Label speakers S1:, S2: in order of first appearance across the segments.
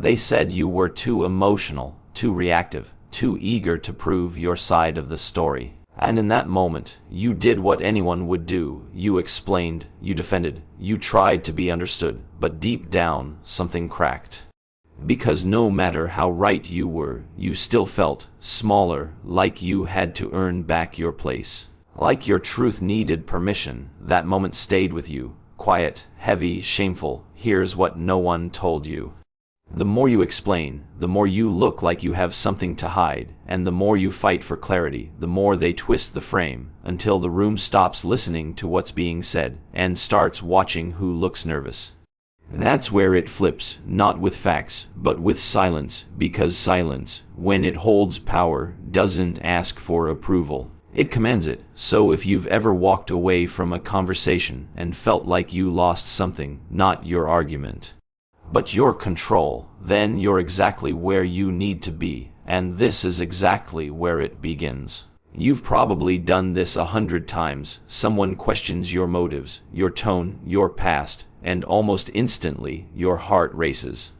S1: They said you were too emotional, too reactive, too eager to prove your side of the story. And in that moment, you did what anyone would do. You explained, you defended, you tried to be understood, but deep down, something cracked. Because no matter how right you were, you still felt smaller, like you had to earn back your place. Like your truth needed permission. That moment stayed with you, quiet, heavy, shameful. Here's what no one told you. The more you explain, the more you look like you have something to hide, and the more you fight for clarity, the more they twist the frame, until the room stops listening to what's being said, and starts watching who looks nervous. That's where it flips, not with facts, but with silence, because silence, when it holds power, doesn't ask for approval. It commands it. So if you've ever walked away from a conversation and felt like you lost something, not your argument, but your control, then you're exactly where you need to be, and this is exactly where it begins. You've probably done this 100 times. Someone questions your motives, your tone, your past, and almost instantly your heart races.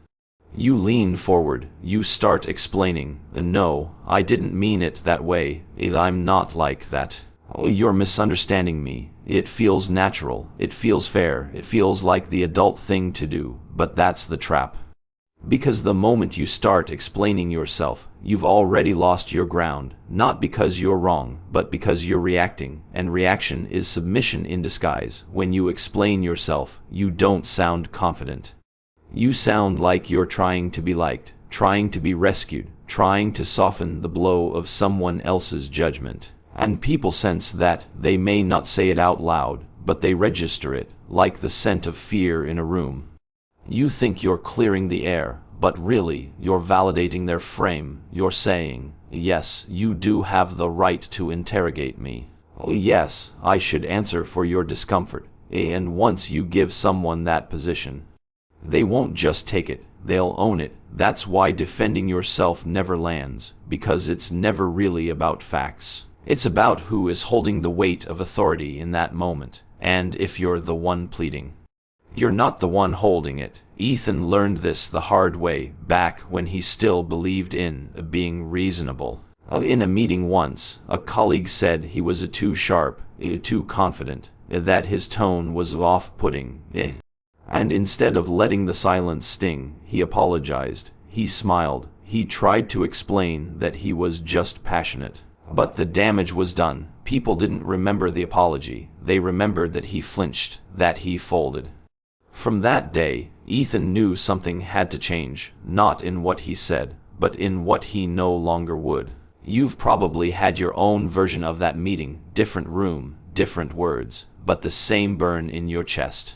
S1: You lean forward, you start explaining, "No, I didn't mean it that way, I'm not like that. Oh, you're misunderstanding me. It feels natural, it feels fair, it feels like the adult thing to do," but that's the trap. Because the moment you start explaining yourself, you've already lost your ground, not because you're wrong, but because you're reacting, and reaction is submission in disguise. When you explain yourself, you don't sound confident. You sound like you're trying to be liked, trying to be rescued, trying to soften the blow of someone else's judgment. And people sense that. They may not say it out loud, but they register it, like the scent of fear in a room. You think you're clearing the air, but really, you're validating their frame. You're saying, "Yes, you do have the right to interrogate me. Oh, yes, I should answer for your discomfort." And once you give someone that position, they won't just take it, they'll own it. That's why defending yourself never lands, because it's never really about facts. It's about who is holding the weight of authority in that moment, and if you're the one pleading, you're not the one holding it. Ethan learned this the hard way, back when he still believed in being reasonable. In a meeting once, a colleague said he was too sharp, too confident, that his tone was off-putting. And instead of letting the silence sting, he apologized. He smiled. He tried to explain that he was just passionate. But the damage was done. People didn't remember the apology. They remembered that he flinched, that he folded. From that day, Ethan knew something had to change, not in what he said, but in what he no longer would. You've probably had your own version of that meeting, different room, different words, but the same burn in your chest.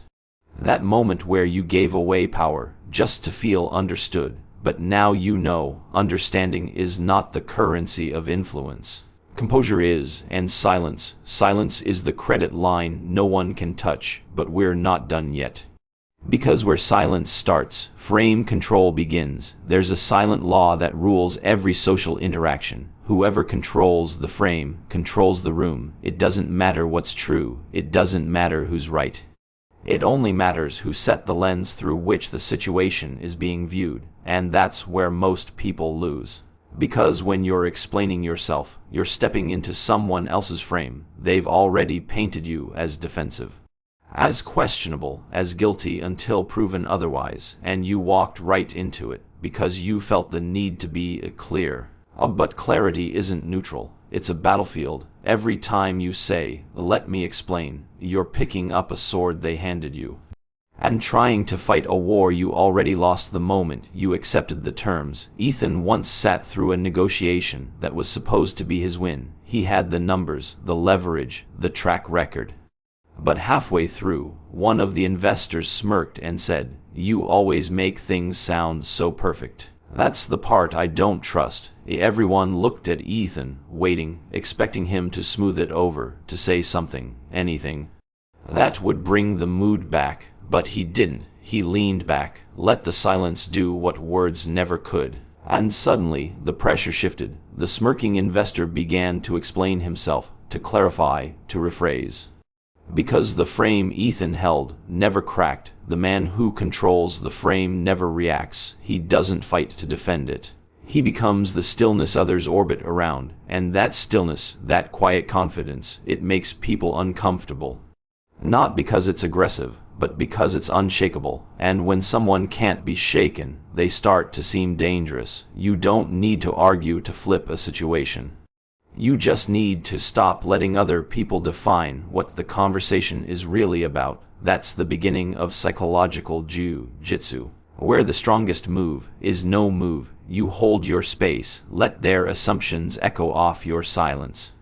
S1: That moment where you gave away power, just to feel understood. But now you know, understanding is not the currency of influence. Composure is, and silence. Silence is the credit line no one can touch, but we're not done yet. Because where silence starts, frame control begins. There's a silent law that rules every social interaction. Whoever controls the frame, controls the room. It doesn't matter what's true. It doesn't matter who's right. It only matters who set the lens through which the situation is being viewed, and that's where most people lose. Because when you're explaining yourself, you're stepping into someone else's frame. They've already painted you as defensive, as questionable, as guilty until proven otherwise, and you walked right into it because you felt the need to be clear. But clarity isn't neutral. It's a battlefield. Every time you say, "Let me explain," you're picking up a sword they handed you, and trying to fight a war you already lost the moment you accepted the terms. Ethan once sat through a negotiation that was supposed to be his win. He had the numbers, the leverage, the track record. But halfway through, one of the investors smirked and said, "You always make things sound so perfect." That's the part I don't trust. Everyone looked at Ethan, waiting, expecting him to smooth it over, to say something, anything that would bring the mood back, but he didn't. He leaned back, let the silence do what words never could. And suddenly, the pressure shifted. The smirking investor began to explain himself, to clarify, to rephrase. Because the frame Ethan held never cracked. The man who controls the frame never reacts. He doesn't fight to defend it. He becomes the stillness others orbit around, and that stillness, that quiet confidence, it makes people uncomfortable. Not because it's aggressive, but because it's unshakable. And when someone can't be shaken, they start to seem dangerous. You don't need to argue to flip a situation. You just need to stop letting other people define what the conversation is really about. That's the beginning of psychological jiu-jitsu, where the strongest move is no move. You hold your space, let their assumptions echo off your silence.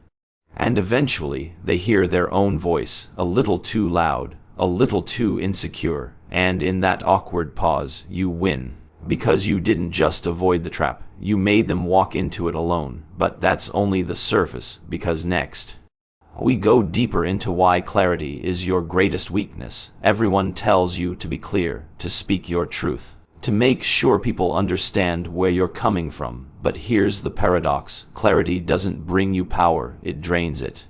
S1: And eventually, they hear their own voice, a little too loud, a little too insecure, and in that awkward pause, you win. Because you didn't just avoid the trap, you made them walk into it alone. But that's only the surface, because next, we go deeper into why clarity is your greatest weakness. Everyone tells you to be clear, to speak your truth, to make sure people understand where you're coming from. But here's the paradox: clarity doesn't bring you power, it drains it.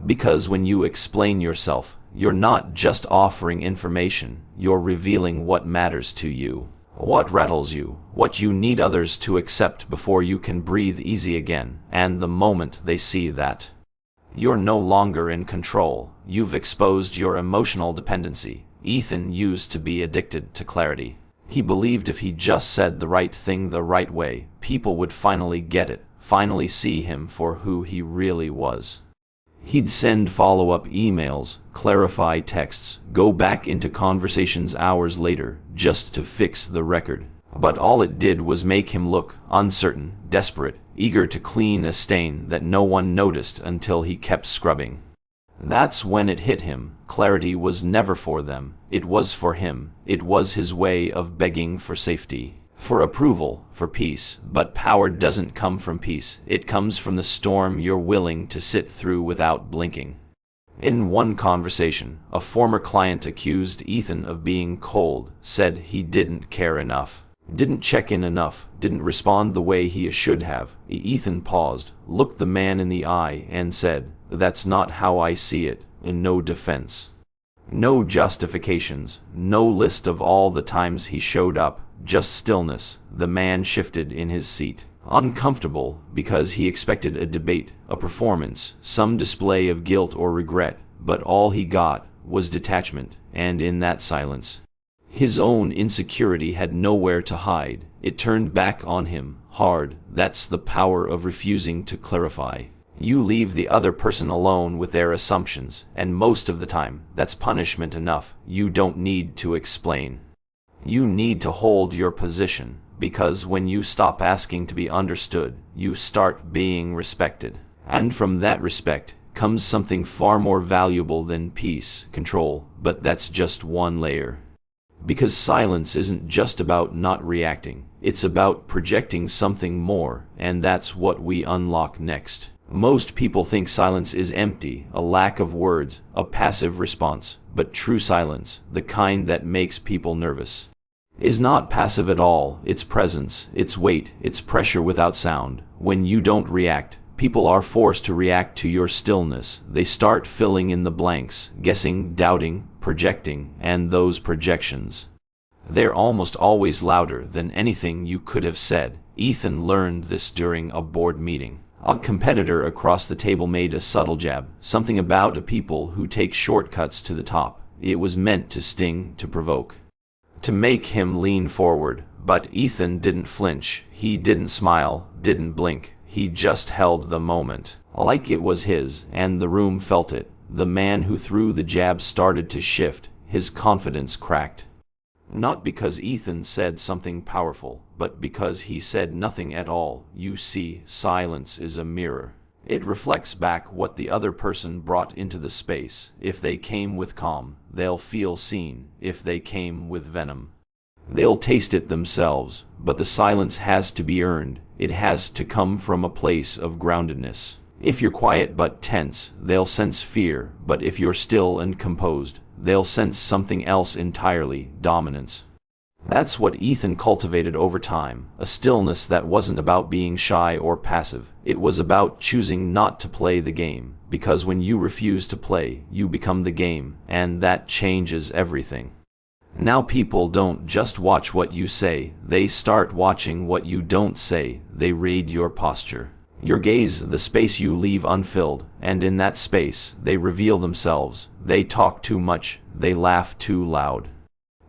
S1: Because when you explain yourself, you're not just offering information, you're revealing what matters to you. What rattles you, what you need others to accept before you can breathe easy again. And the moment they see that, you're no longer in control, you've exposed your emotional dependency. Ethan used to be addicted to clarity. He believed if he just said the right thing the right way, people would finally get it, finally see him for who he really was. He'd send follow-up emails, clarify texts, go back into conversations hours later, just to fix the record. But all it did was make him look uncertain, desperate, eager to clean a stain that no one noticed until he kept scrubbing. That's when it hit him. Clarity was never for them. It was for him. It was his way of begging for safety, for approval, for peace. But power doesn't come from peace. It comes from the storm you're willing to sit through without blinking. In one conversation, a former client accused Ethan of being cold, said he didn't care enough, didn't check in enough, didn't respond the way he should have. Ethan paused, looked the man in the eye, and said, "That's not how I see it." In no defense, no justifications, no list of all the times he showed up, just stillness. The man shifted in his seat, uncomfortable because he expected a debate, a performance, some display of guilt or regret, but all he got was detachment, and in that silence, his own insecurity had nowhere to hide. It turned back on him, hard. That's the power of refusing to clarify. You leave the other person alone with their assumptions, and most of the time, that's punishment enough. You don't need to explain. You need to hold your position, because when you stop asking to be understood, you start being respected. And from that respect comes something far more valuable than peace, control, but that's just one layer. Because silence isn't just about not reacting, it's about projecting something more, and that's what we unlock next. Most people think silence is empty, a lack of words, a passive response. But true silence, the kind that makes people nervous, is not passive at all. It's presence, it's weight, it's pressure without sound. When you don't react, people are forced to react to your stillness. They start filling in the blanks, guessing, doubting, projecting, and those projections, they're almost always louder than anything you could have said. Ethan learned this during a board meeting. A competitor across the table made a subtle jab, something about a people who take shortcuts to the top. It was meant to sting, to provoke, to make him lean forward. But Ethan didn't flinch. He didn't smile, didn't blink. He just held the moment, like it was his, and the room felt it. The man who threw the jab started to shift. His confidence cracked. Not because Ethan said something powerful, but because he said nothing at all. You see, silence is a mirror. It reflects back what the other person brought into the space. If they came with calm, they'll feel seen. If they came with venom, they'll taste it themselves. But the silence has to be earned. It has to come from a place of groundedness. If you're quiet but tense, they'll sense fear. But if you're still and composed, they'll sense something else entirely, dominance. That's what Ethan cultivated over time, a stillness that wasn't about being shy or passive. It was about choosing not to play the game, because when you refuse to play, you become the game, and that changes everything. Now people don't just watch what you say, they start watching what you don't say. They read your posture, your gaze, the space you leave unfilled, and in that space, they reveal themselves. They talk too much, they laugh too loud.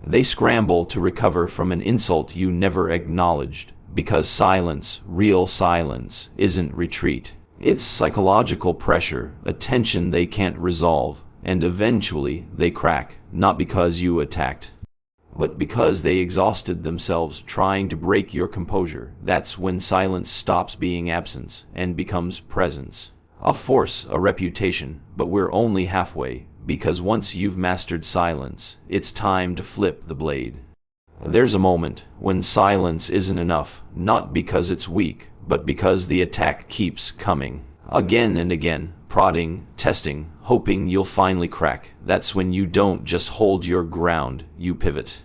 S1: They scramble to recover from an insult you never acknowledged, because silence, real silence, isn't retreat. It's psychological pressure, a tension they can't resolve, and eventually they crack, not because you attacked, but because they exhausted themselves trying to break your composure. That's when silence stops being absence and becomes presence. A force, a reputation, but we're only halfway, because once you've mastered silence, it's time to flip the blade. There's a moment when silence isn't enough, not because it's weak, but because the attack keeps coming. Again and again, prodding, testing, hoping you'll finally crack. That's when you don't just hold your ground, you pivot.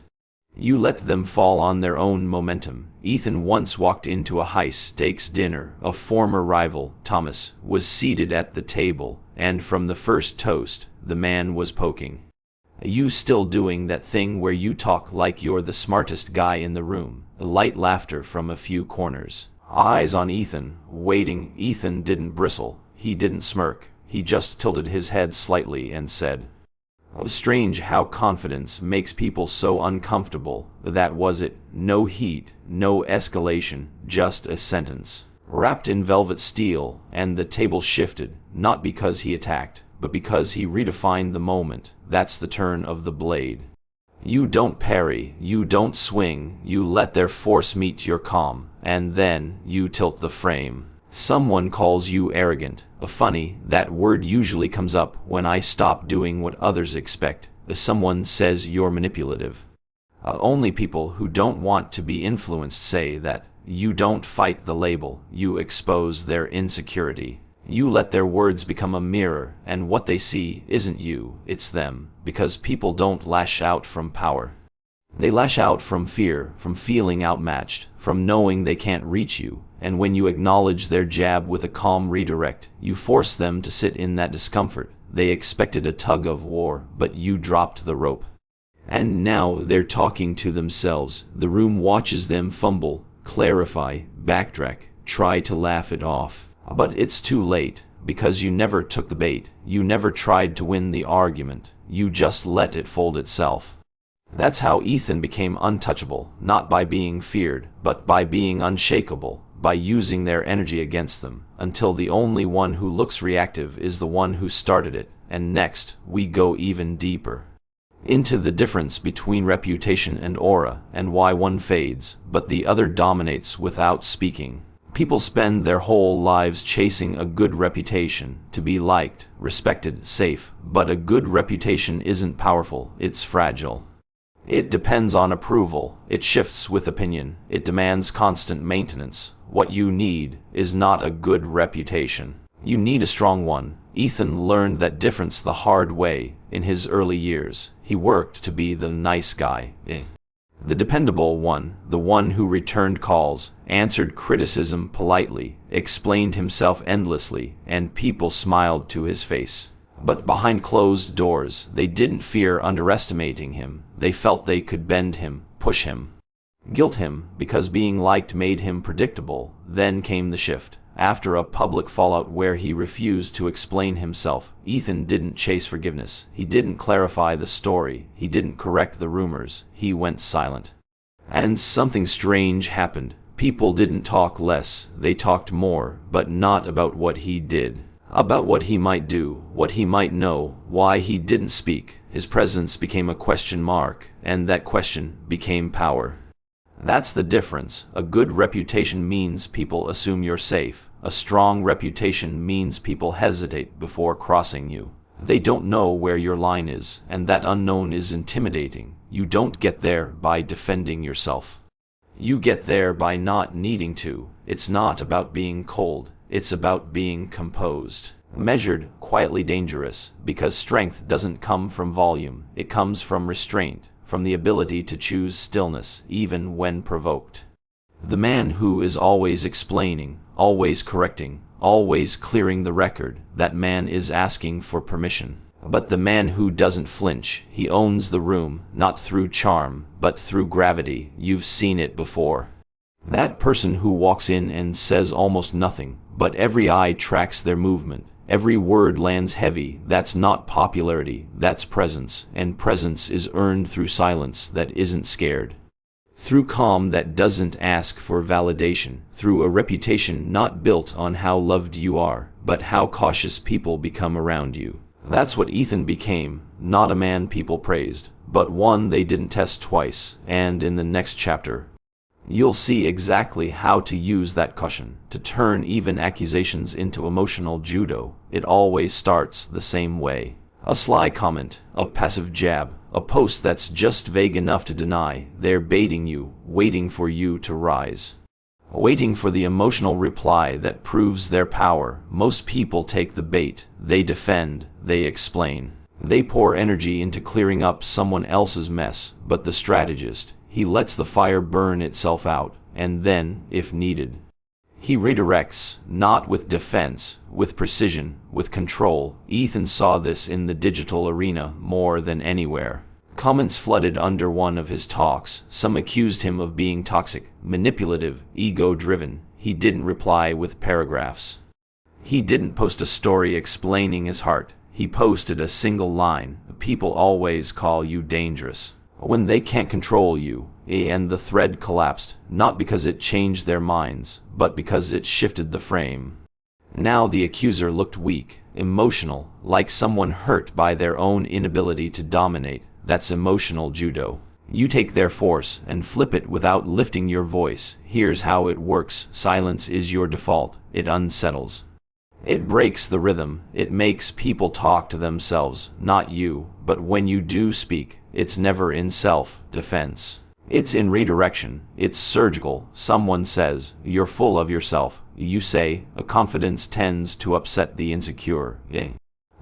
S1: You let them fall on their own momentum. Ethan once walked into a high-stakes dinner. A former rival, Thomas, was seated at the table, and from the first toast, the man was poking. You still doing that thing where you talk like you're the smartest guy in the room? Light laughter from a few corners. Eyes on Ethan, waiting. Ethan didn't bristle. He didn't smirk. He just tilted his head slightly and said, "Oh, strange how confidence makes people so uncomfortable." That was it. No heat, no escalation, just a sentence, wrapped in velvet steel, and the table shifted, not because he attacked, but because he redefined the moment. That's the turn of the blade. You don't parry, you don't swing, you let their force meet your calm, and then you tilt the frame. Someone calls you arrogant. Funny, that word usually comes up when I stop doing what others expect. Someone says you're manipulative. Only people who don't want to be influenced say that. You don't fight the label, you expose their insecurity. You let their words become a mirror, and what they see isn't you, it's them, because people don't lash out from power. They lash out from fear, from feeling outmatched, from knowing they can't reach you, and when you acknowledge their jab with a calm redirect, you force them to sit in that discomfort. They expected a tug of war, but you dropped the rope. And now they're talking to themselves. The room watches them fumble, clarify, backtrack, try to laugh it off. But it's too late, because you never took the bait. You never tried to win the argument. You just let it fold itself. That's how Ethan became untouchable, not by being feared, but by being unshakable, by using their energy against them, until the only one who looks reactive is the one who started it. And next, we go even deeper into the difference between reputation and aura, and why one fades, but the other dominates without speaking. People spend their whole lives chasing a good reputation, to be liked, respected, safe, but a good reputation isn't powerful, it's fragile. It depends on approval, it shifts with opinion, it demands constant maintenance. What you need is not a good reputation. You need a strong one. Ethan learned that difference the hard way in his early years. He worked to be the nice guy, the dependable one, the one who returned calls, answered criticism politely, explained himself endlessly, and people smiled to his face. But behind closed doors, they didn't fear underestimating him. They felt they could bend him, push him, guilt him, because being liked made him predictable. Then came the shift. After a public fallout where he refused to explain himself, Ethan didn't chase forgiveness. He didn't clarify the story. He didn't correct the rumors. He went silent. And something strange happened. People didn't talk less. They talked more, but not about what he did. About what he might do, what he might know, why he didn't speak. His presence became a question mark, and that question became power. That's the difference. A good reputation means people assume you're safe. A strong reputation means people hesitate before crossing you. They don't know where your line is, and that unknown is intimidating. You don't get there by defending yourself. You get there by not needing to. It's not about being cold. It's about being composed. Measured, quietly dangerous, because strength doesn't come from volume. It comes from restraint, from the ability to choose stillness even when provoked. The man who is always explaining, always correcting, always clearing the record, that man is asking for permission. But the man who doesn't flinch, he owns the room, not through charm, but through gravity. You've seen it before. That person who walks in and says almost nothing, but every eye tracks their movement. Every word lands heavy. That's not popularity, that's presence, and presence is earned through silence that isn't scared. Through calm that doesn't ask for validation, through a reputation not built on how loved you are, but how cautious people become around you. That's what Ethan became, not a man people praised, but one they didn't test twice, and in the next chapter, you'll see exactly how to use that caution to turn even accusations into emotional judo. It always starts the same way. A sly comment, a passive jab, a post that's just vague enough to deny. They're baiting you, waiting for you to rise. Waiting for the emotional reply that proves their power. Most people take the bait. They defend, they explain. They pour energy into clearing up someone else's mess, but the strategist, he lets the fire burn itself out, and then, if needed, he redirects, not with defense, with precision, with control. Ethan saw this in the digital arena more than anywhere. Comments flooded under one of his talks. Some accused him of being toxic, manipulative, ego-driven. He didn't reply with paragraphs. He didn't post a story explaining his heart. He posted a single line. People always call you dangerous when they can't control you. And the thread collapsed, not because it changed their minds, but because it shifted the frame. Now the accuser looked weak, emotional, like someone hurt by their own inability to dominate. That's emotional judo. You take their force and flip it without lifting your voice. Here's how it works. Silence is your default. It unsettles. It breaks the rhythm. It makes people talk to themselves, not you. But when you do speak, it's never in self-defense. It's in redirection. It's surgical. Someone says, "You're full of yourself." You say, "A confidence tends to upset the insecure."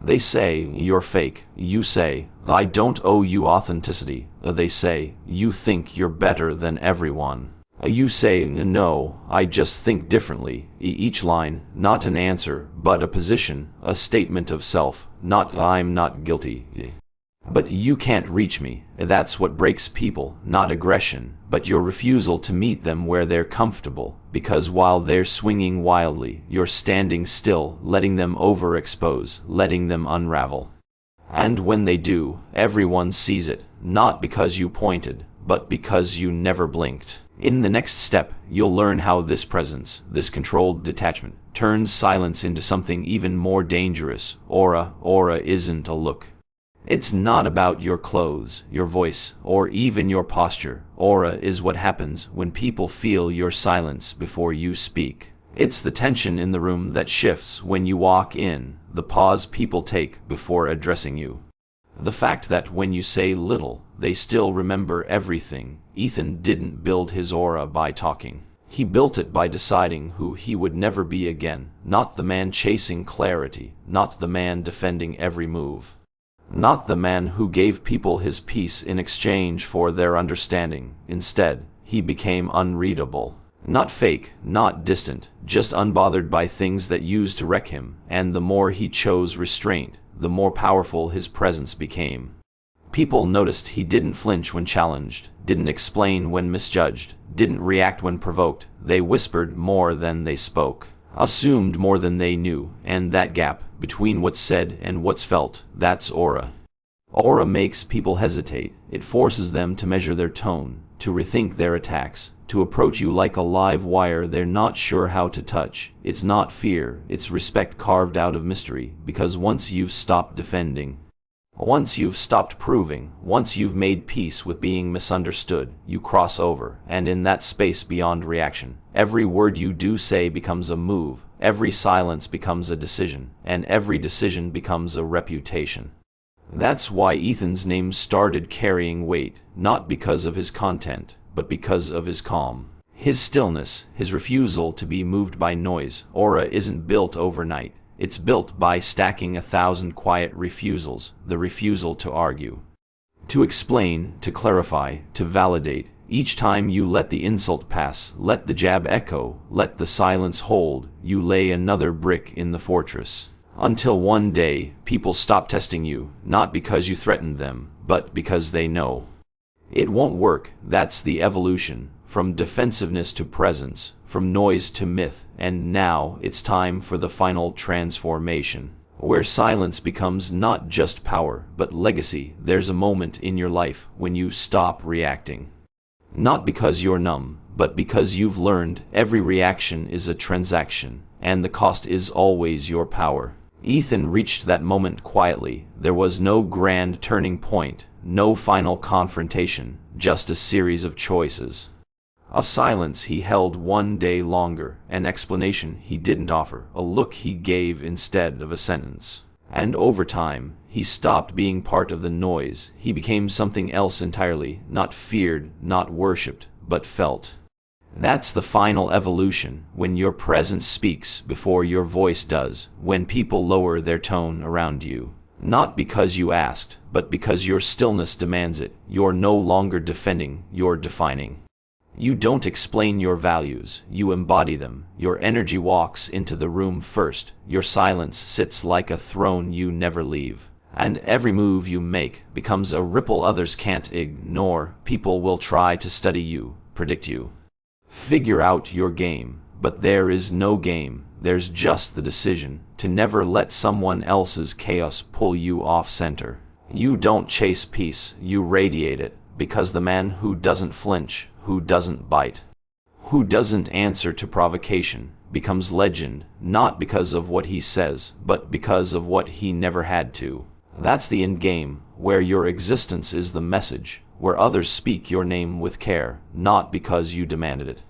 S1: They say, "You're fake." You say, "I don't owe you authenticity." They say, "You think you're better than everyone." You say, "No, I just think differently." Each line, not an answer, but a position, a statement of self, not "I'm not guilty." But you can't reach me. That's what breaks people, not aggression, but your refusal to meet them where they're comfortable. Because while they're swinging wildly, you're standing still, letting them overexpose, letting them unravel. And when they do, everyone sees it, not because you pointed, but because you never blinked. In the next step, you'll learn how this presence, this controlled detachment, turns silence into something even more dangerous. Aura isn't a look. It's not about your clothes, your voice, or even your posture. Aura is what happens when people feel your silence before you speak. It's the tension in the room that shifts when you walk in, the pause people take before addressing you. The fact that when you say little, they still remember everything. Ethan didn't build his aura by talking. He built it by deciding who he would never be again. Not the man chasing clarity, not the man defending every move. Not the man who gave people his peace in exchange for their understanding. Instead, he became unreadable. Not fake, not distant, just unbothered by things that used to wreck him. And the more he chose restraint, the more powerful his presence became. People noticed he didn't flinch when challenged, didn't explain when misjudged, didn't react when provoked. They whispered more than they spoke, assumed more than they knew, and that gap between what's said and what's felt, that's aura. Aura makes people hesitate. It forces them to measure their tone, to rethink their attacks, to approach you like a live wire they're not sure how to touch. It's not fear, it's respect carved out of mystery, because once you've stopped defending, once you've stopped proving, once you've made peace with being misunderstood, you cross over, and in that space beyond reaction, every word you do say becomes a move, every silence becomes a decision, and every decision becomes a reputation. That's why Ethan's name started carrying weight, not because of his content, but because of his calm. His stillness, his refusal to be moved by noise. Aura isn't built overnight. It's built by stacking 1,000 quiet refusals, the refusal to argue, to explain, to clarify, to validate. Each time you let the insult pass, let the jab echo, let the silence hold, you lay another brick in the fortress. Until one day, people stop testing you, not because you threatened them, but because they know. It won't work. That's the evolution, from defensiveness to presence, from noise to myth, and now it's time for the final transformation, where silence becomes not just power, but legacy. There's a moment in your life when you stop reacting. Not because you're numb, but because you've learned every reaction is a transaction, and the cost is always your power. Ethan reached that moment quietly. There was no grand turning point, no final confrontation, just a series of choices. A silence he held one day longer, an explanation he didn't offer, a look he gave instead of a sentence. And over time, he stopped being part of the noise. He became something else entirely, not feared, not worshipped, but felt. That's the final evolution, when your presence speaks before your voice does, when people lower their tone around you. Not because you asked, but because your stillness demands it. You're no longer defending, you're defining. You don't explain your values, you embody them. Your energy walks into the room first. Your silence sits like a throne you never leave. And every move you make becomes a ripple others can't ignore. People will try to study you, predict you, figure out your game. But there is no game, there's just the decision to never let someone else's chaos pull you off center. You don't chase peace, you radiate it, because the man who doesn't flinch, who doesn't bite, who doesn't answer to provocation, becomes legend, not because of what he says, but because of what he never had to. That's the end game, where your existence is the message, where others speak your name with care, not because you demanded it,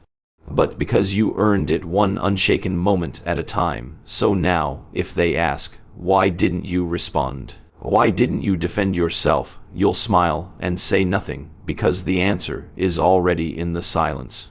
S1: but because you earned it one unshaken moment at a time. So now, if they ask, why didn't you respond? Why didn't you defend yourself? You'll smile and say nothing, because the answer is already in the silence.